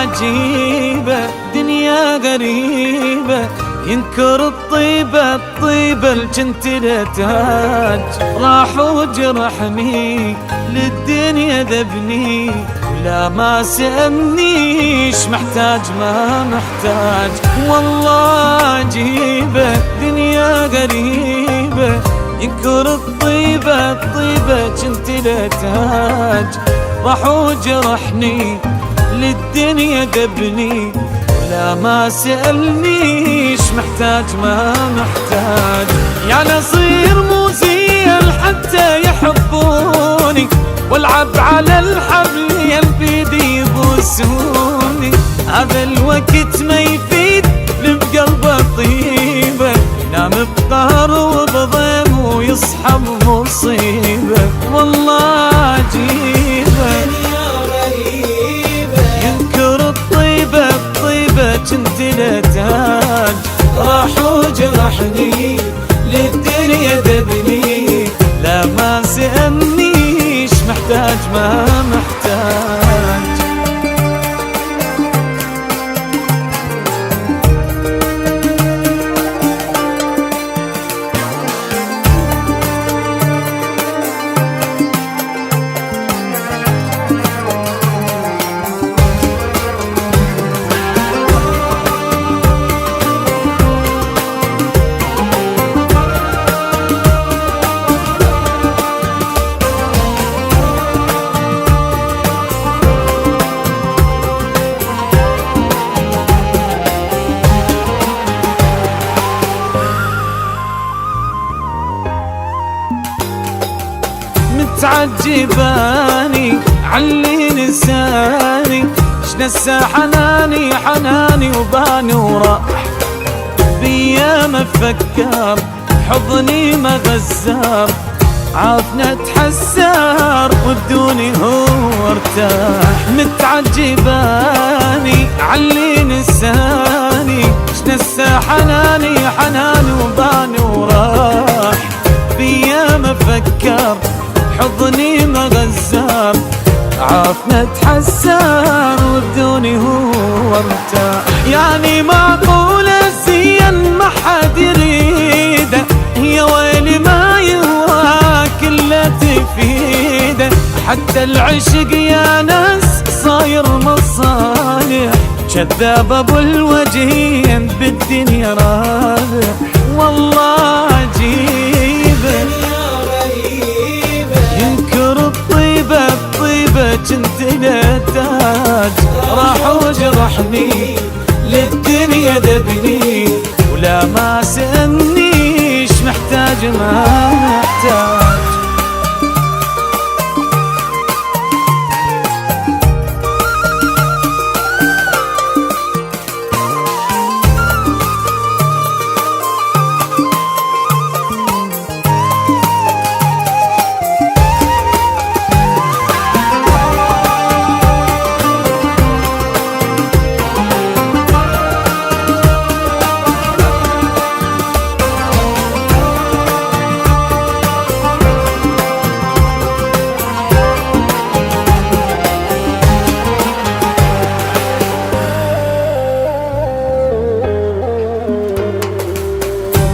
عجيبة دنيا غريبة، ينكر الطيبة اللي جنت تاج. راح وجرحني للدنيا ذبني، لا ما سألنيش محتاج ما محتاج. والله عجيبة دنيا غريبة، ينكر الطيبة جنت تاج. راح وجرحني للدنيا ذبني، لا ما سألنيش محتاج ما محتاج. يعني أصير مو زين حتى يحبوني، والعب على الحبل ينبيدي يبوسوني. هذا الوقت ما يفيد لبقلبه طيبة، ينام بقهر وبضيم ويصحى بمصيبة. والله عجيبة ينكر الطيبة جنت تاج. راح وجرحني للدنيا ذبني، لا ما سألنيش محتاج ما محتاج. تعجباني علي نساني، شنسى حناني وباني وراح. بيا ما فكر حضني ما غزار، عافنا تحسر وبدوني هو ارتاح. متعجباني علي نساني، شنسى حناني وباني وراح. بيا ما فكر حضني ما غزار، عافنا تحسر وبدوني هو ارتاح. يعني معقولة زين ما حد يريده، يا ويلي ما يهواك الا تفيده. حتى العشق يا ناس صاير مصالح، كذاب ابو الوجهين بالدنيا رابح. والله عجيبة ينكر الطيبة جنت تاج. راح وجرحني للدنيا ذبني، ولا ما سألنيش محتاج ما محتاج.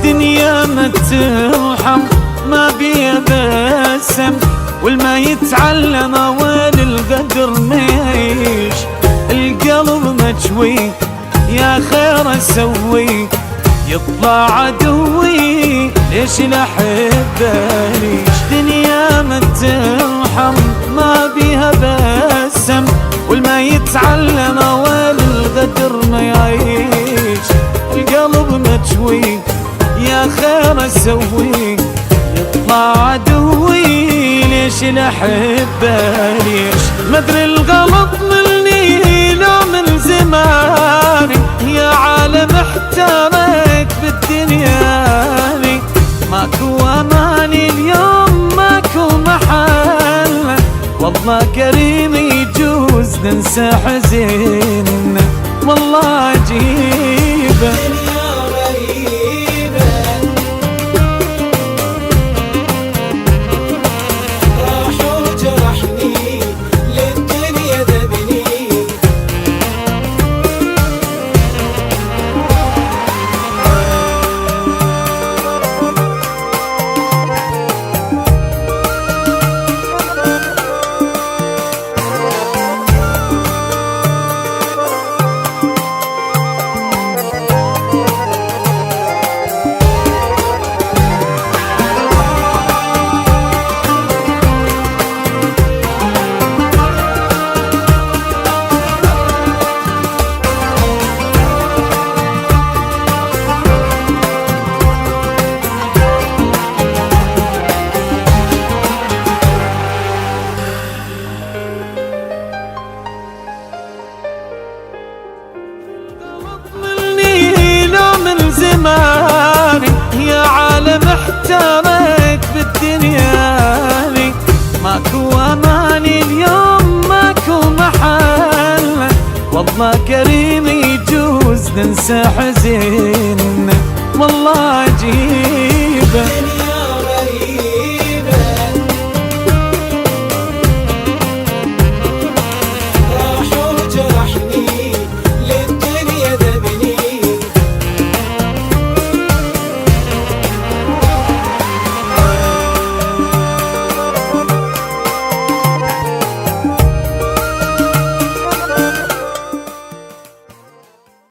دنيا ما ترحم ما بيها بسم، والما يتعلم وين القدر ما يعيش. القلب مجوي يا خير اسوي، يطلع عدوي ليش الاحب ليش. دنيا ما ترحم ما بيها بسم، والما يتعلم وين القدر ما يعيش. القلب مجوي يا خير اسوي، يطلع عدوي ليش الاحبه ليش. مدري الغلط مني لو من زماني، يا عالم احتريت بالدنيا. ماكو اماني اليوم ماكو محل، والله كريم يجوز ننسى حزين. والله عجيبة ننسى حزين.